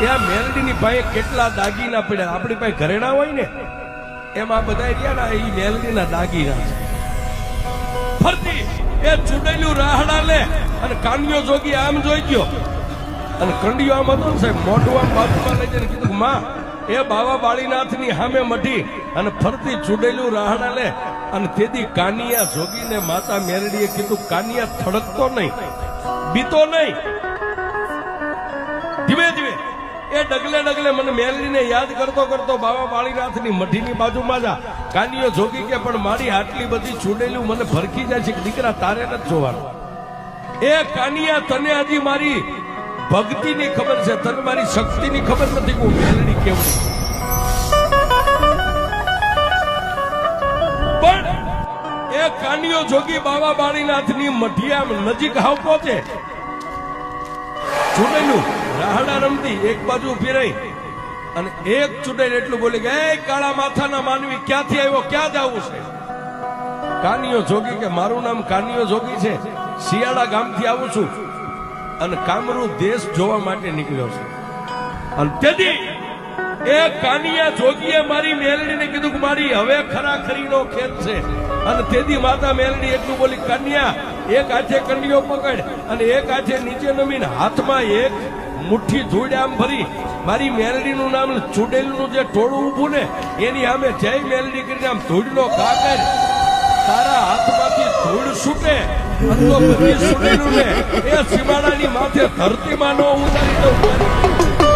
એ આ મેલડીની પાસે કેટલા દાગીના પડ્યા. આપણી પાસે ઘરેણા હોય ને એમ આ બધા રહ્યા ને એ મેલડીના દાગીના છે. ફરતી એ ચૂડેલું રાહડા લે અને કાનિયો જોગી આમ જોઈ ગયો અને કંડિયો આમ હતો ને સાહેબ, મોઢું આમ બાજુમાં લઈ જઈને કીધું માં એ બાવા બાળીનાથની સામે મઢી અને ફરતી ચૂડેલું રાહડા લે. અને તેથી કાનિયા જોગીને માતા મેરડીએ કીધું કાનિયા થડકતો નહીં, બીતો નહીં, ધીમે ધીમે એ ડગલે ડગલે મને મેલડીને યાદ કરતો કરતો બાવા બાળીનાથની મઢીની બાજુમાં જા. કાનિયો જોગી કે પણ મારી આટલી બધી ચૂડેલું મને ભરખી જાય છે કે દીકરા તારે નથી જોવાનું. એ કાનિયા તને હજી મારી ભક્તિની ખબર છે, તને મારી શક્તિની ખબર નથી કે હું મેલડી કેવું. પણ એ કાનિયો જોગી બાવા બાળીનાથની મઢિયા નજીક હાવ પહોંચે. ચૂડેલું રાહડા રમતી એક બાજુ ઉભી રહી અને એક ચૂડેલ એટલું બોલી કે એ કાળા માથાના માનવી ક્યાંથી આવ્યો, ક્યાં જવું છે? કાનિયો જોગી કે મારું નામ કાનિયો જોગી છે, શિયાળા ગામથી આવું છું અને કામરૂ દેશ જોવા માટે નીકળ્યો છે. અને તેથી એ કાનિયા જોગીએ મારી મેલડીને કીધું કે મારી હવે ખરાખરીનો ખેલ છે. અને તેથી માતા મેલડી એટલું બોલી કન્યા એક હાથે કંડિયો પકડ અને એક હાથે નીચે નમીને હાથમાં એક મુઠ્ઠી ધૂળ આમ ભરી મારી મેલડીનું નામ ચૂડેલનું જે ટોળું ઊભું ને એની સામે જય મેલડી કરીને આમ ધૂળનો ઘા કર. તારા હાથમાંથી ધૂળ છૂટે અને બધી ચૂડેલું ને એ સીમાડાની માથે ધરતીમાં નો ઉતારી દઉં.